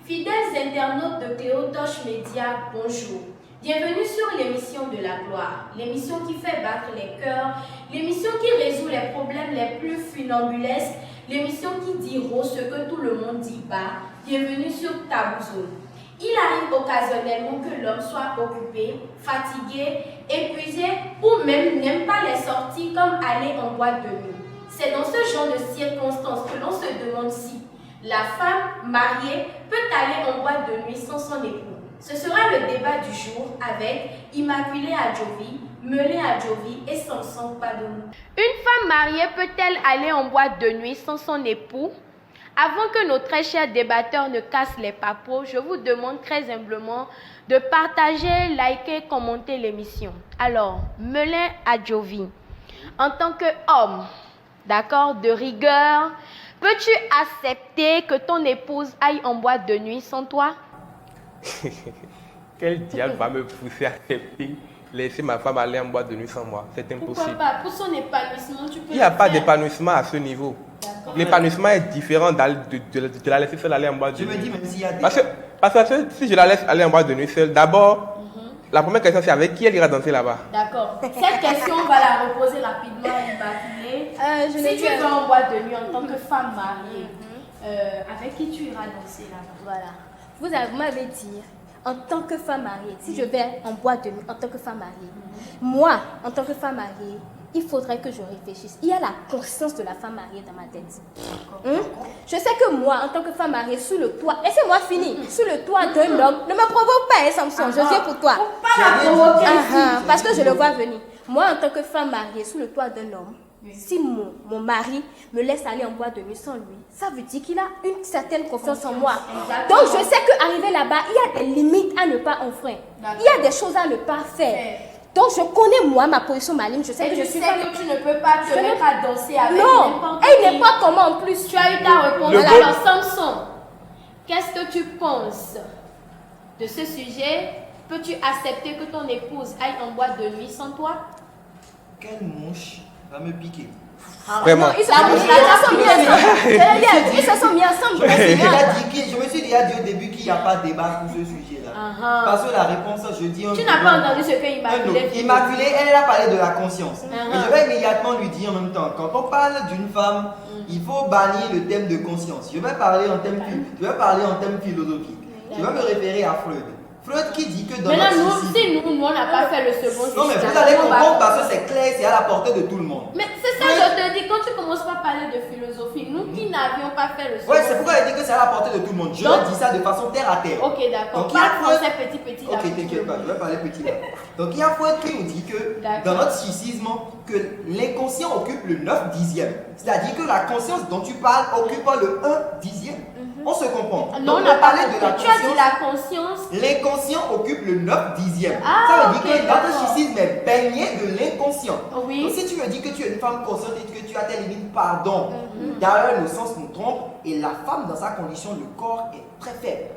Fidèles internautes de Cléotoche Média, bonjour. Bienvenue sur l'émission de la gloire, l'émission qui fait battre les cœurs, l'émission qui résout les problèmes les plus funambulesques, l'émission qui dit rose ce que tout le monde dit bas. Bienvenue sur Tabou. Il arrive occasionnellement que l'homme soit occupé, fatigué, épuisé ou même n'aime pas les sorties comme aller en boîte de nuit. C'est dans ce genre de circonstances que l'on se demande si la femme mariée peut aller en boîte de nuit sans son époux. Ce sera le débat du jour avec Immaculée Adjovi, Melé Adjovi et Samson Padonou. Une femme mariée peut-elle aller en boîte de nuit sans son époux? Avant que nos très chers débatteurs ne cassent les papos, je vous demande très humblement de partager, liker, commenter l'émission. Alors, Melé Adjovi, en tant qu'homme, d'accord, de rigueur, peux-tu accepter que ton épouse aille en boîte de nuit sans toi? Quel diable va me pousser à accepter laisser ma femme aller en boîte de nuit sans moi? C'est impossible. Pourquoi pas? Pour son épanouissement, tu peux. Il n'y a pas d'épanouissement à ce niveau. L'épanouissement est différent de la laisser seule aller en boîte de nuit. Je me dis, même s'il y a des... Parce que si je la laisse aller en boîte de nuit seule, d'abord, la première question c'est avec qui elle ira danser là-bas. D'accord. Cette question, on va la reposer rapidement à Immaculée. Si tu vas en boîte de nuit en tant que femme mariée, avec qui tu iras danser là-bas? Voilà. Vous m'avez dit, en tant que femme mariée, si je vais en boîte de nuit en tant que femme mariée, moi, en tant que femme mariée, il faudrait que je réfléchisse. Il y a la conscience de la femme mariée dans ma tête. Je sais que moi, en tant que femme mariée, sous le toit, laissez-moi finir, sous le toit d'un homme, ne me provoque pas, Samson, je viens pour toi. Faut pas la provoquer ici. Parce que je le vois venir. Moi, en tant que femme mariée, sous le toit d'un homme, si mon mari me laisse aller en boîte de nuit sans lui, ça veut dire qu'il a une certaine confiance en moi. Exactement. Donc, je sais qu'arriver là-bas, il y a des limites à ne pas enfreindre. Il y a des choses à ne pas faire. Donc, je connais moi ma position, ma ligne. Je sais que je suis que tu ne peux pas te mettre à danser avec non, n'importe et qui. il n'est pas comment en plus. Tu as eu ta réponse. Alors, Samson, qu'est-ce que tu penses de ce sujet? Peux-tu accepter que ton épouse aille en boîte de nuit sans toi? Quelle mouche va me piquer? Vraiment. Non, ils se sont mis ensemble. Ils se sont mis ensemble. Je me suis déjà dit au début qu'il n'y a pas de débat pour ce sujet-là. Parce que la réponse, je dis... Tu n'as pas entendu ce que Immaculée dit. Immaculée, elle a parlé de la conscience. Et je vais immédiatement lui dire en même temps, quand on parle d'une femme, il faut bannir le thème de conscience. Je vais parler en thème philosophique. Je vais me référer à Freud. Freud qui dit que dans maintenant, notre société... nous, on n'a pas fait le second. Non, mais vous allez comprendre parce que c'est clair, c'est à la portée de tout le monde. Mais c'est ça, je te dis, quand tu commences pas à parler de philosophie, nous qui n'avions pas fait le second. Ouais, c'est pourquoi elle dit que c'est à la portée de tout le monde. Je dis ça de façon terre à terre. Ok, d'accord. Donc, il y a Parle Freud- français petit. Ok, t'inquiète pas, je vais parler petit là. Donc il y a Freud qui nous dit que dans notre psychisme, que l'inconscient occupe le 9/10. C'est-à-dire que la conscience dont tu parles occupe le 1/10. On se comprend. Non, on Donc, n'a pas parlé de la compris. Tu as dit conscience. la conscience. L'inconscient occupe le 9/10. Ah, Ça veut dire ok, que notre d'accord. psychisme est baigné de l'inconscient. Oui. Donc si tu me dis que tu es une femme consciente et que tu as tes limites, pardon. D'ailleurs, le sens nous trompe et la femme dans sa condition, le corps est très faible.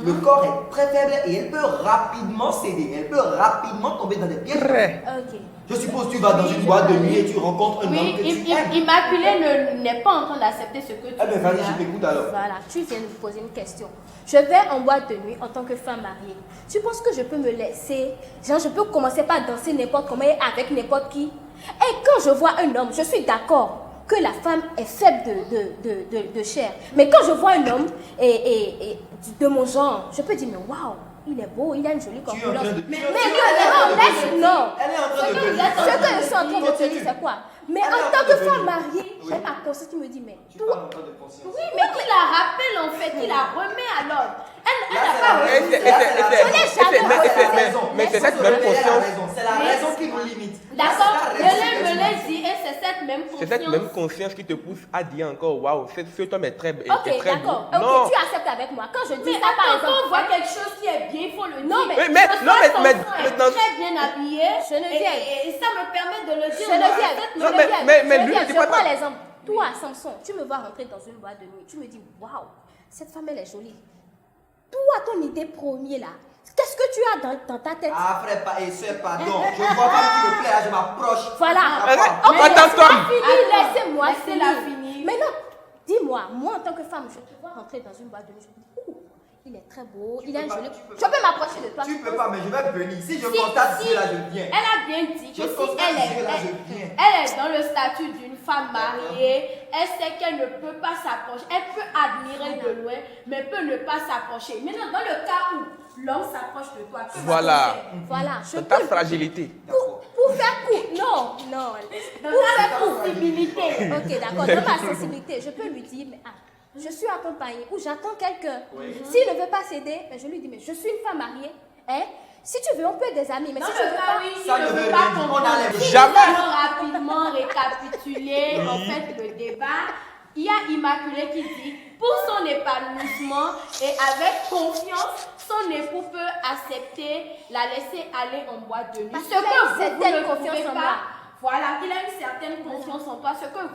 Le corps est très faible et elle peut rapidement céder. Elle peut rapidement tomber dans des pièges. Ok. Je suppose que tu vas dans une boîte de nuit et tu rencontres un homme que tu aimes. Immaculée n'est pas en train d'accepter ce que tu Eh bien, vas-y, dis là. je t'écoute alors. Voilà, tu viens de me poser une question. Je vais en boîte de nuit en tant que femme mariée. Tu penses que je peux me laisser, genre je peux commencer par danser n'importe comment et avec n'importe qui? Et quand je vois un homme, je suis d'accord que la femme est faible de chair. Mais quand je vois un homme et de mon genre, je peux dire, mais waouh, il est beau, il a une jolie Tu es en corpulence. train de... Mais tu es en train de venir. non. Elle est en train de venir. Ce que je suis en train de te dire, c'est quoi? Mais Elle est en en tant train que de femme venir. mariée, Oui. j'ai ma conscience qui me dit, mais Tu toi, parles en train de conscience. Oui, mais qui la rappelle en fait, qui la remet à l'ordre. Elle Là, n'a c'est pas la refusé. Mais c'est cette même conscience. C'est la raison qui nous limite. D'accord, Là, c'est la raison me qui l'a nous limite. dit et c'est cette même C'est cette même conscience. conscience qui te pousse à dire encore waouh, cet homme est très beau. ok, d'accord. Non. Ok, tu acceptes avec moi. Quand je dis Mais ça, par attends, quand on exemple, voit quelque chose qui est bien, il faut le dire. Non, mais- est non. très bien habillé. Geneviève. Et ça me permet de le dire. Non, mais lui, je c'est pas prends ta- l'exemple. Toi, Samson, tu me vois rentrer dans une boîte de nuit. Tu me dis, waouh, cette femme, elle est jolie. Toi, ton idée première là, qu'est-ce que tu as dans ta tête? Ah, frère et soeur, pardon. Je vois pas qui me plaît, là, je m'approche. Voilà. Ah, Ok, Attends-toi. laissez-moi Laissez-la finir. finir. Maintenant, dis-moi, moi en tant que femme, je te vois rentrer dans une boîte de nuit. Je me dis, ouh, Il est très beau, il a une peux pas, jolie... tu peux Je pas. peux m'approcher de toi. Tu peux pas, mais je vais venir. Si je Si- constate si- Dieu là, je viens. Elle a bien dit que Je si constate Dieu là, je viens. elle est dans le statut d'une femme mariée, elle sait qu'elle ne peut pas s'approcher. Elle peut admirer de loin, mais peut ne pas s'approcher. Maintenant, dans le cas où l'homme s'approche de toi, que Voilà. vas-tu faire? Voilà, je C'est ta peux... fragilité. Pour faire court, non. Dans ta possibilité. Ok, d'accord, dans ma sensibilité, je peux lui dire, mais je suis accompagnée ou j'attends quelqu'un. S'il ne veut pas céder, mais je lui dis, mais je suis une femme mariée. Hein? Si tu veux, on peut être des amis, mais Dans si tu le veux cas pas... où il Ça ne ne veut veut pas rien dire, on comprendre, enlève. si Jamais. nous allons rapidement récapituler en fait le débat, il y a Immaculée qui dit, pour son épanouissement et avec confiance, son époux peut accepter la laisser aller en boîte de nuit. Parce Ce qu'il a une que vous certaine ne confiance trouvez en pas, moi. voilà, il a une certaine confiance en toi. Ce que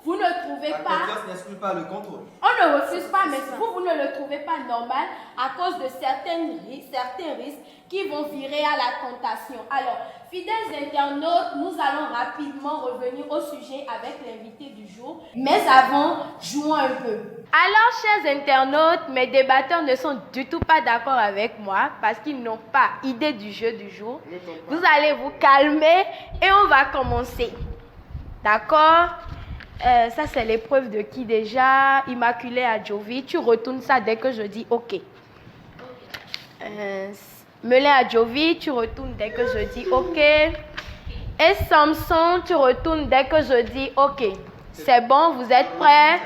vous ne trouvez La pas, confiance n'exclut pas le contrôle. on ne refuse pas, mais vous ne le trouvez pas normal à cause de certains risques qui vont virer à la tentation. Alors, fidèles internautes, nous allons rapidement revenir au sujet avec l'invité du jour. Mais avant, jouons un peu. Alors, chers internautes, mes débatteurs ne sont du tout pas d'accord avec moi parce qu'ils n'ont pas idée du jeu du jour. Vous allez vous calmer et on va commencer. D'accord? Ça, c'est l'épreuve de qui déjà? Immaculée Adjovi. Tu retournes ça dès que je dis OK. Melin Adjovi, tu retournes dès que je dis OK. Et Samson, tu retournes dès que je dis OK. C'est bon, vous êtes prêts?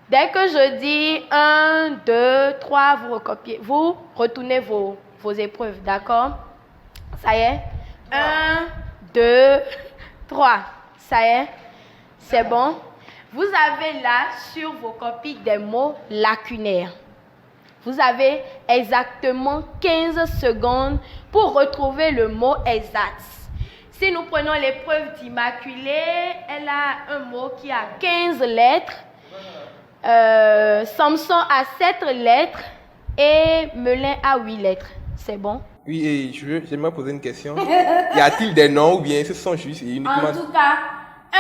Dès que je dis 1, 2, 3, vous recopiez. Vous retournez vos épreuves, d'accord? Ça y est? 1, 2, 3. Ça y est? C'est bon? Vous avez là sur vos copies des mots lacunaires. Vous avez exactement 15 secondes pour retrouver le mot exact. Si nous prenons l'épreuve d'Immaculée, elle a un mot qui a 15 lettres. Samson a 7 lettres et Melin a 8 lettres. C'est bon? Oui, et j'aimerais poser une question. Y a-t-il des noms ou bien ce sont juste et uniquement... En tout cas, 1.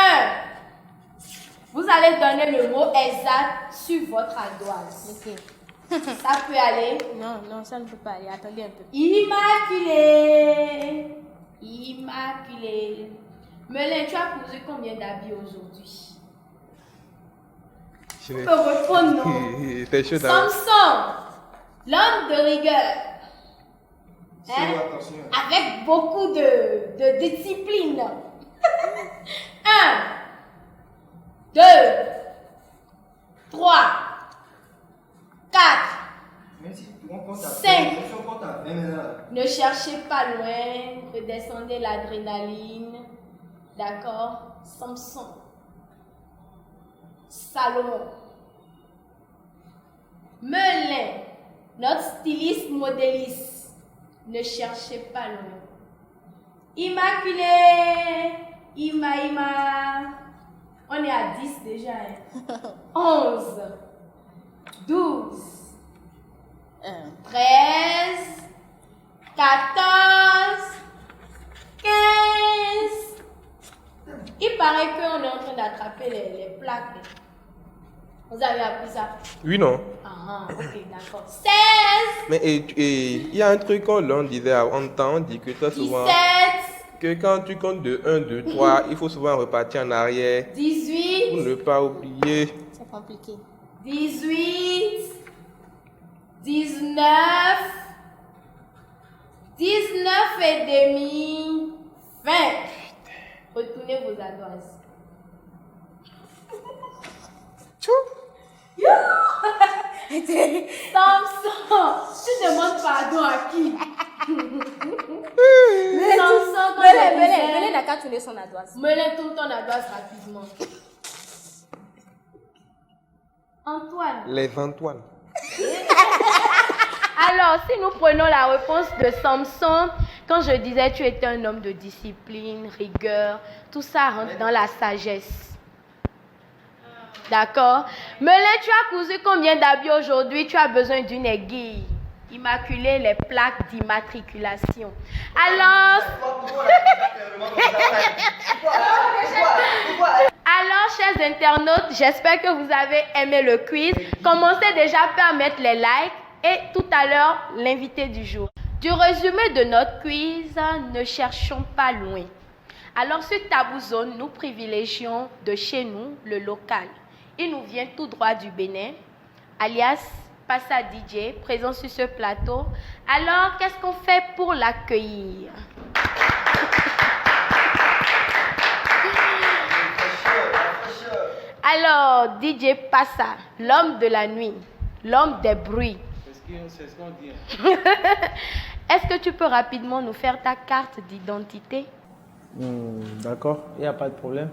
Vous allez donner le mot exact sur votre ardoise. Ok. Ça peut aller. Non, ça ne peut pas aller. Attendez un peu. Immaculée. Immaculée. Melin, tu as posé combien d'habits aujourd'hui? Je Tu n'ai- peux répondre non. C'est chaud dans... Samson, l'homme de rigueur. C'est Hein? attention. Avec beaucoup de discipline. 1, 2, 3, 4. Même si on compte à 5. même si on compte à 20 maintenant. Ne cherchez pas loin, redescendez l'adrénaline. D'accord? Samson. Salomon. Melin, notre styliste modéliste. Ne cherchez pas loin. Immaculée. Ima. On est à 10 déjà. 11. 12. 13, 14, 15. Il paraît qu'on est en train d'attraper les plaques. Vous avez appris ça? Oui, non. Ah, ok, d'accord. 16, Mais il y a un truc qu'on disait en temps, on dit que très souvent, 17, que quand tu comptes de 1, 2, 3, il faut souvent repartir en arrière pour 18, ne pas oublier. C'est compliqué. 18, 19, 19 et demi, 20. Retournez vos ardoises. Samson, tu demandes pardon à qui? Samson, quand je Melin disais- n'a qu'à tourner son ardoise. Melin, tourne ton ardoise rapidement. Antoine. Les Antoine. Alors, si nous prenons la réponse de Samson, quand je disais tu étais un homme de discipline, rigueur, tout ça rentre dans la sagesse. D'accord? Melin, tu as cousu combien d'habits aujourd'hui? Tu as besoin d'une aiguille. Immaculée, les plaques d'immatriculation. Alors, chers internautes, j'espère que vous avez aimé le quiz. Commencez déjà par mettre les likes Et tout à l'heure, l'invité du jour. Du résumé de notre quiz, ne cherchons pas loin. Alors, ce tabou zone, nous privilégions de chez nous le local. Il nous vient tout droit du Bénin, alias Passa DJ, présent sur ce plateau. Alors, qu'est-ce qu'on fait pour l'accueillir? Alors, DJ Passa, l'homme de la nuit, l'homme des bruits. C'est ce qu'on dit. Est-ce que tu peux rapidement nous faire ta carte d'identité? D'accord, il n'y a pas de problème.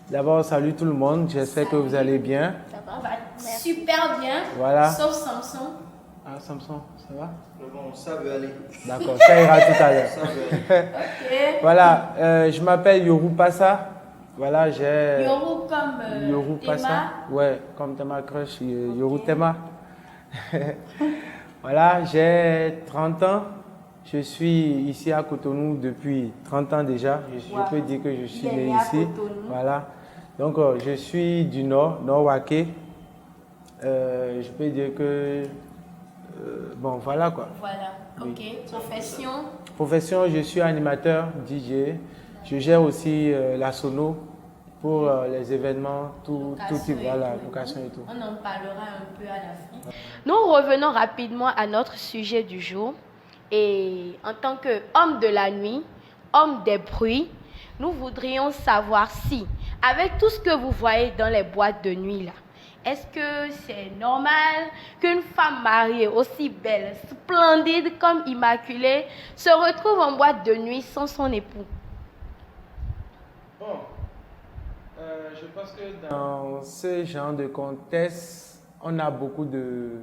D'abord, salut tout le monde, j'espère que vous allez bien. Ça va super bien, Voilà. sauf Samson. Ah, Samson, ça va? Bon, ça veut aller. D'accord, ça ira tout à l'heure. Ça veut aller. Ok. Voilà, je m'appelle Yoru Passa. Voilà, j'ai... Yoru comme Yoru Tema. Passa. Ouais, comme Tema Crush, Yoru Tema. Voilà, j'ai 30 ans. Je suis ici à Cotonou depuis 30 ans déjà. Je peux dire que je suis né ici. Voilà. Donc, je suis du Nord, Nord-Waké. Je peux dire que... bon, voilà quoi. Voilà, ok. Oui. Profession? Profession, je suis animateur, DJ. Je gère aussi la sono pour les événements, tout type, voilà, location et tout. On en parlera un peu à la fin. Nous revenons rapidement à notre sujet du jour. Et en tant qu'homme de la nuit, homme des bruits, nous voudrions savoir si, avec tout ce que vous voyez dans les boîtes de nuit là, est-ce que c'est normal qu'une femme mariée aussi belle, splendide comme Immaculée se retrouve en boîte de nuit sans son époux? Bon, je pense que dans ce genre de contexte, on a beaucoup de...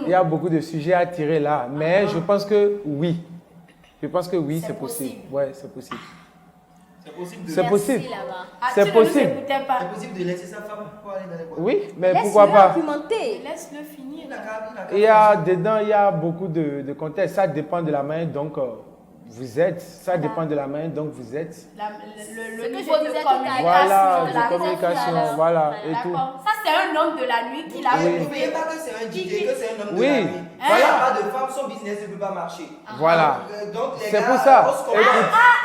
Il y a beaucoup de sujets à tirer là, mais je pense que oui. Je pense que oui, c'est possible. Ouais, c'est possible. C'est possible de... C'est possible. là-bas. Ah, C'est tu possible. Ne nous écoutais pas. C'est possible de laisser sa femme pour aller dans les boîtes. Oui, mais Laisse-le pourquoi pas? argumenter. Laisse-le finir. Il y a dedans, il y a beaucoup de contextes. Ça dépend de la main, donc vous êtes. Ça dépend de la main, donc vous êtes. Le Ce que niveau je de disais communication. Voilà, la de communication, confiance. voilà, et tout. D'accord. Ça, c'est un homme de la nuit qui l'a Oui. N'oubliez pas que c'est un DJ, que c'est un homme de Oui. la nuit. Voilà. Il n'y a pas de femme, son business ne peut pas marcher. Voilà. Donc, les C'est gars, pour ça. on se comprend.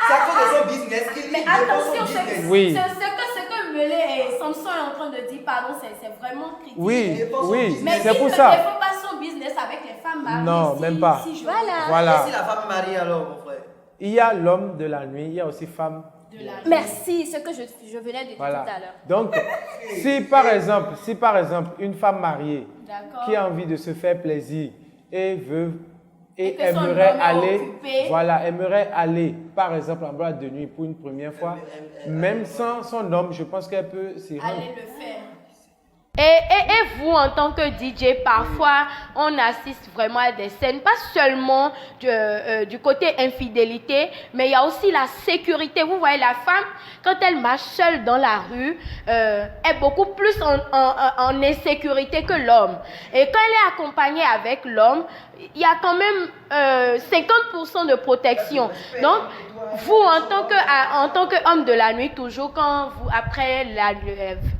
C'est à cause de son business qu'il Mais défend attention, son business. Oui. ce que Melé et Samson est en train de dire, pardon, c'est vraiment critique. Oui, oui, Mais c'est il pour ne ça. défend pas son business avec les femmes mariées. Non, même pas. Si je Voilà. Voilà. Et si la femme est mariée alors, mon frère? Il y a l'homme de la nuit, il y a aussi femme. de la nuit. Merci, ce que je venais de dire Voilà. tout à l'heure. Donc, si par exemple, une femme mariée D'accord. qui a envie de se faire plaisir et veut Et que son aimerait homme est aller, occupé. voilà, aimerait aller, par exemple, en boîte de nuit pour une première fois, même sans son homme, je pense qu'elle peut s'y rendre. Allez le faire. Et vous, en tant que DJ, parfois, on assiste vraiment à des scènes, pas seulement du côté infidélité, mais il y a aussi la sécurité. Vous voyez, la femme, quand elle marche seule dans la rue, est beaucoup plus en insécurité que l'homme. Et quand elle est accompagnée avec l'homme, il y a quand même 50% de protection. Donc, vous, en tant qu'homme de la nuit, toujours quand vous, après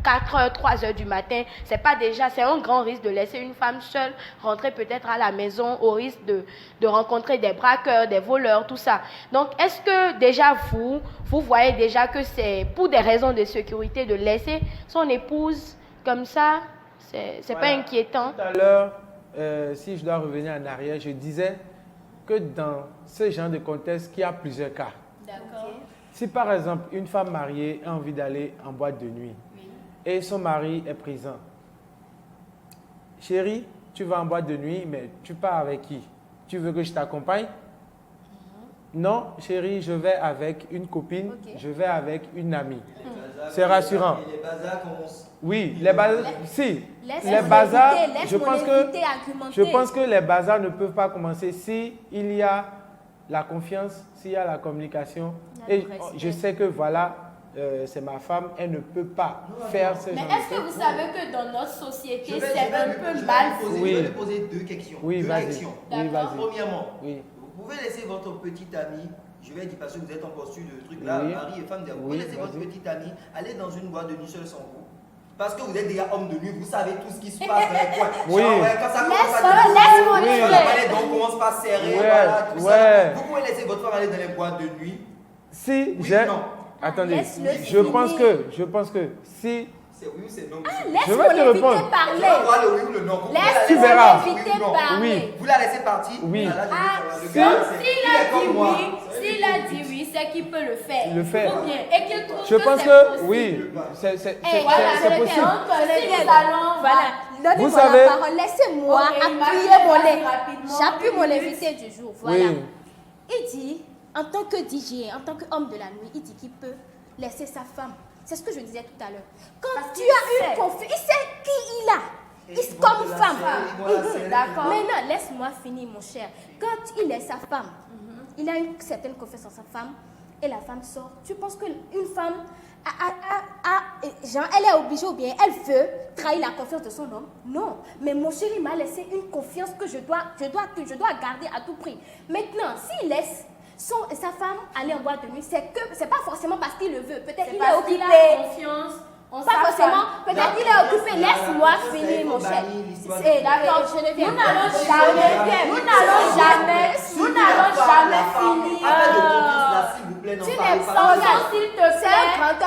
4h, 3h du matin, c'est un grand risque de laisser une femme seule rentrer peut-être à la maison au risque de rencontrer des braqueurs, des voleurs, tout ça. Donc, est-ce que déjà vous voyez déjà que c'est pour des raisons de sécurité de laisser son épouse comme ça? C'est pas inquiétant? Tout à l'heure, si je dois revenir en arrière, je disais que dans ce genre de contexte, il y a plusieurs cas. D'accord. Si par exemple, une femme mariée a envie d'aller en boîte de nuit et son mari est présent, chérie, tu vas en boîte de nuit, mais tu pars avec qui? Tu veux que je t'accompagne? Non, chérie, je vais avec une copine, je vais avec une amie. C'est rassurant. Et les bazars commencent. Oui, les bazars, si, Laisse les mon bazars, invité, laisse je mon pense invité que argumenter. je pense que les bazars ne peuvent pas commencer si il y a la confiance, s'il y a la communication. Il y a Et le respect. je sais que voilà, c'est ma femme, elle ne peut pas faire ce Mais genre est-ce de que vous choses. savez que dans notre société, Je vais c'est un lui peu mal vu? Oui. lui poser deux questions. Oui, Deux vas-y. questions. Oui, D'accord. vas-y. Premièrement, Oui. vous pouvez laisser votre petite amie, je vais dire parce que vous êtes en posture de truc là, Oui. mari et femme, vous Oui, pouvez laisser votre vas-y. petite amie aller dans une boîte de nuit seule sans vous. Parce que vous êtes déjà homme de nuit, vous savez tout ce qui se passe dans les coins. Oui. Genre, ouais, quand ça commence Laisse-moi Oui. dire. donc on commence par serrer, Ouais, voilà, tout ouais. ça. Vous pouvez laisser votre femme aller dans les boîtes de nuit. Si Oui, j'ai... non. Attendez, Laisse-le je pense finir. que si... C'est oui ou c'est non. Je vais Laisse-moi te répondre. l'inviter Tu vas parler. voir le oui ou le non. Vous pouvez la Tu laisser verras. partir, oui L'inviter ou non. parler. Vous la laissez partir. Oui. Voilà, je vais Si- savoir. Le gars, Donc, c'est- s'il il est a comme dit moi. oui, s'il a dit oui, c'est qu'il peut le faire. Le faire. Ou bien, et qu'il trouve Je pense c'est que possible. oui, c'est Eh, voilà, c'est je possible. Donc, si nous allons, Voilà, donnez-moi Vous savez- la parole, laissez-moi Ok, appuyer mon vas-y lait. rapidement, J'appuie mon 1 minute. invité du jour. Voilà. Oui. Il dit, en tant que DJ, en tant qu'homme de la nuit, il dit qu'il peut laisser sa femme. C'est ce que je disais tout à l'heure. Quand Parce tu qu'il as sait. une confiance, il sait qui il a. Et Il, ils vont comme te la femme. serrer, ils vont la serrer. D'accord. Maintenant, laisse-moi finir, mon cher. Quand il est sa femme, il a une certaine confiance en sa femme et la femme sort. Tu penses qu'une femme, genre, elle est obligée ou bien elle veut trahir la confiance de son homme? Non. Mais mon chéri m'a laissé une confiance que je dois garder à tout prix. Maintenant, s'il laisse sa femme aller en boîte de nuit, c'est pas forcément parce qu'il le veut. Peut-être qu'il est Parce qu'il occupé. a confiance en sa Pas forcément. femme. Peut-être qu'il est occupé. Laisse-moi finir, mon cher. D'accord, je ne viens nous pas. n'allons Je jamais, viens. nous n'allons jamais finir. Arrête de confiance là, s'il vous plaît, n'en Tu parlez n'aimes pas. pas, Attention, s'il te C'est un grand plaît.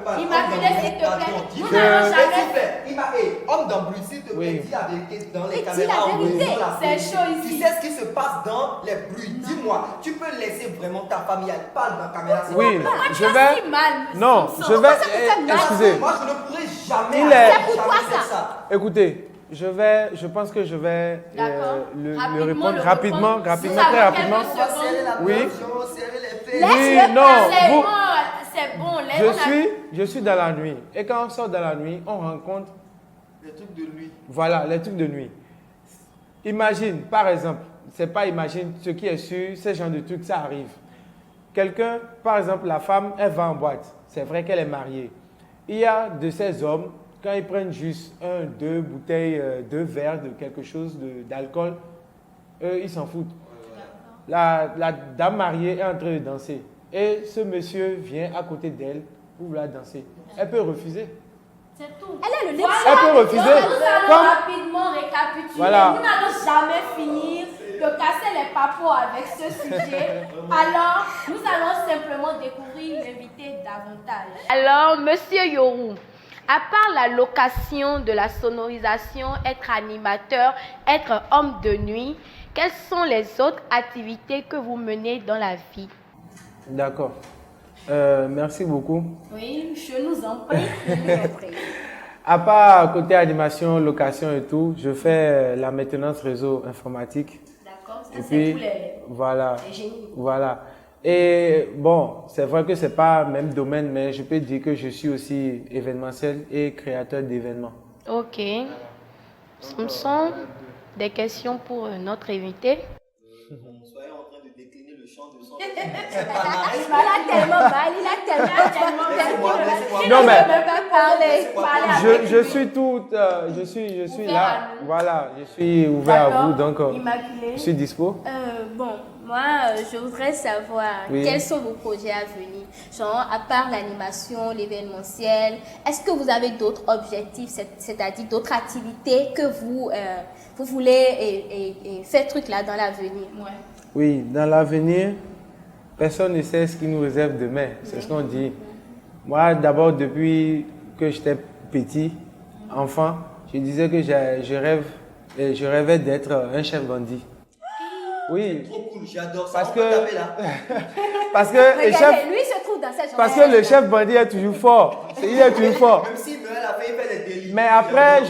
homme Immaculé, s'il te plaît. Nous n'allons jamais. Homme d'embrouille, s'il te plaît, Oui. dis la vérité dans les Et dis caméras. la en vérité. gros, la C'est vérité. chaud Tu ici. sais ce qui se passe dans les bruits. Dis-moi, tu peux laisser vraiment ta famille, elle parle dans la caméra. c'est Oui, pas je vais... mal. Non, je vais... Excusez, Moi, je ne pourrais jamais, Il est- jamais C'est pour toi, faire ça. ça. écoutez, je pense que je vais D'accord. le Rapidement, répondre le rapidement, répondre. rapidement, Nous très avons rapidement. quelques On va serrer la Oui. tension, serrer les fesses. Oui, non, C'est vous... bon, c'est bon. Je suis dans la nuit. Et quand on sort dans la nuit, on rencontre, Les trucs de nuit. voilà, les trucs de nuit. Imagine, par exemple, c'est pas imagine, ce qui est sûr, ce genre de trucs, ça arrive. Quelqu'un, par exemple, la femme, elle va en boîte. C'est vrai qu'elle est mariée. Il y a de ces hommes, quand ils prennent juste 1, 2 bouteilles, 2 verres de quelque chose d'alcool, eux, ils s'en foutent. La dame mariée est en train de danser. Et ce monsieur vient à côté d'elle pour vouloir danser. Elle peut refuser. C'est tout. Elle est le Voilà. Elle peut refuser. Donc, nous allons Comme- rapidement récapituler. Voilà. Nous n'allons jamais finir de casser les papeaux avec ce sujet. Alors, nous allons simplement découvrir l'invité davantage. Alors, Monsieur Yorou, à part la location de la sonorisation, être animateur, être homme de nuit, quelles sont les autres activités que vous menez dans la vie? D'accord. Merci beaucoup. Oui, je nous en prie. À part côté animation, location et tout, je fais la maintenance réseau informatique. D'accord, ça Et c'est puis, pour voilà. les génies. Voilà. Et bon, c'est vrai que c'est pas le même domaine, mais je peux dire que je suis aussi événementiel et créateur d'événements. Ok. Ce sont des questions pour notre invité. Soyez en train de décliner le chant de son. Il a tellement mal, il a tellement mal. Non, mais- Il ne peut pas parler. Je suis tout, je suis là. Voilà, je suis ouvert à vous, donc Immaculée. je suis dispo. Bon, moi, je voudrais savoir Oui. quels sont vos projets à venir. Genre, à part l'animation, l'événementiel, est-ce que vous avez d'autres objectifs, c'est-à-dire d'autres activités que vous voulez et faire truc là dans l'avenir? Ouais. Oui, dans l'avenir, personne ne sait ce qui nous réserve demain. C'est ce qu'on dit. Moi, d'abord, depuis que j'étais petit, enfant, je disais que je rêvais d'être un chef bandit. Oui, Trop cool, j'adore ça. Parce On peut que- taper là. parce que le chef, Regardez, lui se trouve dans cette parce que le chef bandit est toujours fort. Il est toujours fort. Même s'il meurt à la fin, il fait des délits. Mais après,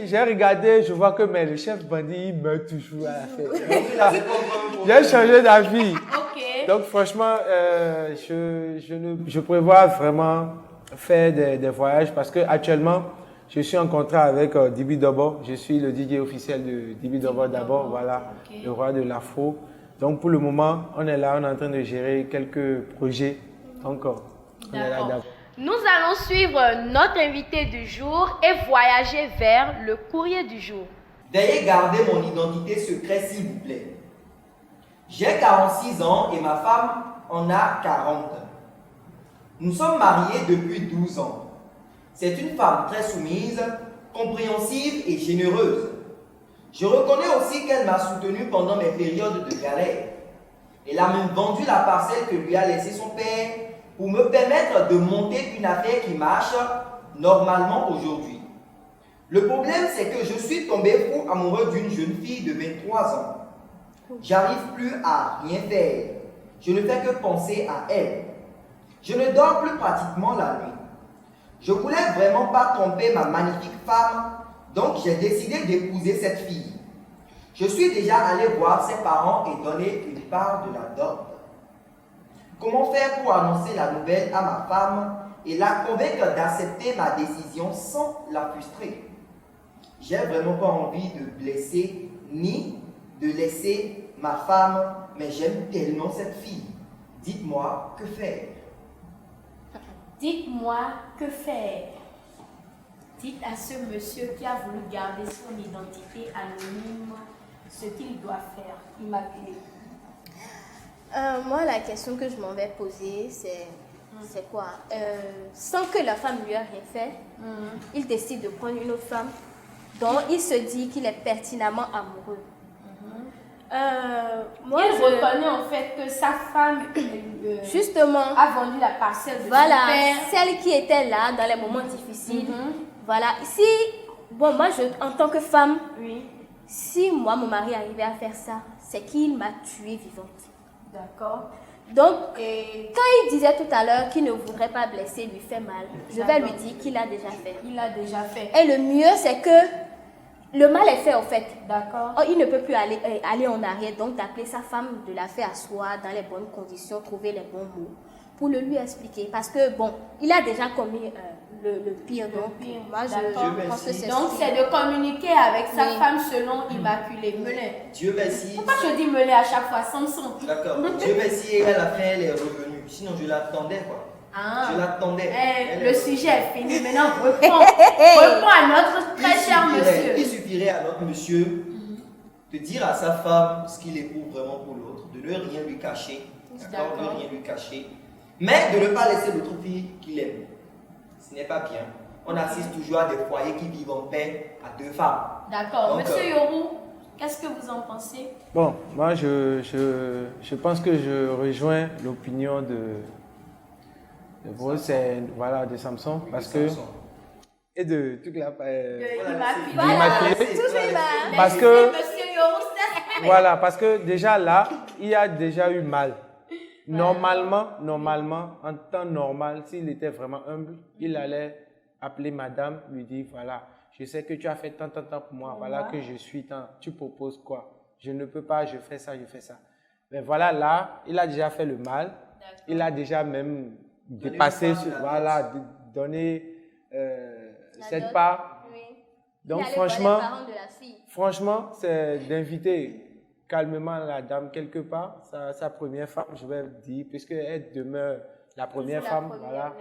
j'ai regardé, je vois que mais le chef bandit, il meurt toujours à la fin. J'ai changé d'avis. Ok. Donc franchement, je prévois vraiment faire des voyages parce que actuellement, je suis en contrat avec Dibi Dobo. Je suis le DJ officiel de Dibi Dobo d'abord, voilà, ok. le roi de l'afro. Donc pour le moment, on est là, on est en train de gérer quelques projets encore. On est là D'accord. d'abord. Nous allons suivre notre invité du jour et voyager vers le courrier du jour. Veuillez garder mon identité secrète, s'il vous plaît. J'ai 46 ans et ma femme en a 40. Nous sommes mariés depuis 12 ans. C'est une femme très soumise, compréhensive et généreuse. Je reconnais aussi qu'elle m'a soutenu pendant mes périodes de galère. Elle a même vendu la parcelle que lui a laissée son père pour me permettre de monter une affaire qui marche normalement aujourd'hui. Le problème, c'est que je suis tombé fou amoureux d'une jeune fille de 23 ans. J'arrive plus à rien faire. Je ne fais que penser à elle. Je ne dors plus pratiquement la nuit. Je voulais vraiment pas tromper ma magnifique femme, donc j'ai décidé d'épouser cette fille. Je suis déjà allé voir ses parents et donner une part de la dot. Comment faire pour annoncer la nouvelle à ma femme et la convaincre d'accepter ma décision sans la frustrer? J'ai vraiment pas envie de blesser ni de laisser ma femme, mais j'aime tellement cette fille. Dites-moi, que faire? Dites-moi, que faire? Dites à ce monsieur qui a voulu garder son identité anonyme ce qu'il doit faire. Immaculée. Moi, la question que je m'en vais poser, c'est quoi? Sans que la femme lui ait rien fait, il décide de prendre une autre femme dont il se dit qu'il est pertinemment amoureux. Moi, il reconnaît en fait que sa femme justement a vendu la parcelle de son père. Celle qui était là dans les moments difficiles. Voilà. Si, bon, moi, en tant que femme, si moi, mon mari arrivait à faire ça, c'est qu'il m'a tuée vivante. D'accord. Donc, quand il disait tout à l'heure qu'il ne voudrait pas blesser, lui faire mal, je vais lui dire qu'il a déjà fait. Il a déjà fait. Et le mieux, c'est que le mal est fait, au fait. D'accord. Oh, il ne peut plus aller en arrière, donc d'appeler sa femme, de la faire asseoir dans les bonnes conditions, trouver les bons mots pour le lui expliquer. Parce que, bon, il a déjà commis le pire. Donc, moi, je pense que c'est donc, c'est de communiquer avec sa femme selon Immaculée. Melin. Dieu merci. Pourquoi je dis Melin à chaque fois? Samson. D'accord. Dieu merci, elle a fait, elle est revenue. Sinon, je l'attendais, quoi. Je l'attendais. Le sujet est fini. Maintenant, reprends à notre très cher monsieur. Il suffirait à notre monsieur de dire à sa femme ce qu'il éprouve vraiment pour l'autre, de ne rien lui cacher, d'accord, de ne rien lui cacher, mais de ne pas laisser l'autre fille qu'il aime. Ce n'est pas bien. On assiste toujours à des foyers qui vivent en paix à deux femmes. D'accord. Monsieur Yorou, qu'est-ce que vous en pensez? Bon, moi, je pense que je rejoins l'opinion de vous, c'est voilà, de Samson, parce que et de toute la parce que voilà, parce que déjà là, il y a déjà eu mal. Normalement, en temps normal, s'il était vraiment humble, il allait appeler madame, lui dire voilà, je sais que tu as fait tant pour moi, voilà que je suis tant, tu proposes quoi? Je ne peux pas, je fais ça. Mais voilà, là, il a déjà fait le mal, il a déjà même dépassé, donner cette part. Donc franchement, c'est d'inviter calmement la dame quelque part, sa première femme, je vais dire, puisqu'elle demeure la première femme, voilà,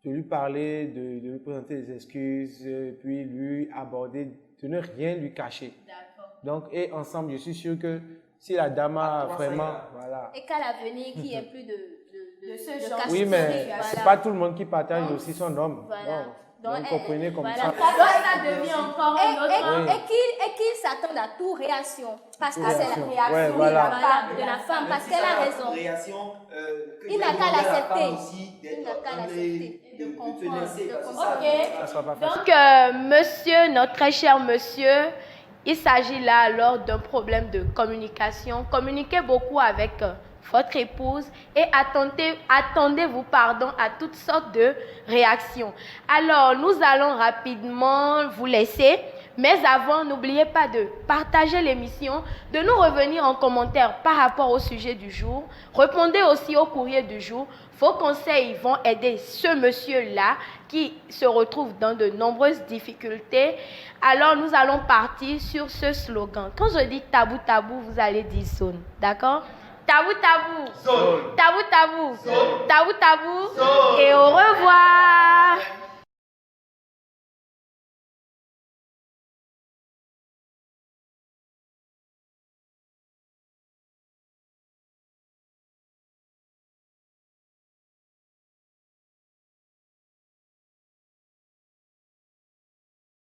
de lui parler, de lui présenter des excuses, puis lui aborder, de ne rien lui cacher. Donc, et ensemble, je suis sûr que si la dame a vraiment, voilà. Et qu'à l'avenir, qu'il n'y ait plus de ce genre. Oui, mais c'est pas tout le monde qui partage aussi son homme. Voilà. Donc, comprenez comme ça. Ça devient encore une autre. Et qu'il s'attende à toute réaction. Parce que c'est la réaction de la femme. Parce qu'elle a raison. Il n'a qu'à l'accepter. Il n'a qu'à l'accepter. De comprendre. Ok. Donc, monsieur, notre très cher monsieur, il s'agit là alors d'un problème de communication. Communiquez beaucoup avec votre épouse et attendez-vous à toutes sortes de réactions. Alors, nous allons rapidement vous laisser, mais avant, n'oubliez pas de partager l'émission, de nous revenir en commentaire par rapport au sujet du jour. Répondez aussi au courrier du jour. Vos conseils vont aider ce monsieur-là qui se retrouve dans de nombreuses difficultés. Alors, nous allons partir sur ce slogan. Quand je dis tabou, vous allez dire zone. D'accord? Tabou, zone. Tabou, zone. Tabou, et au revoir.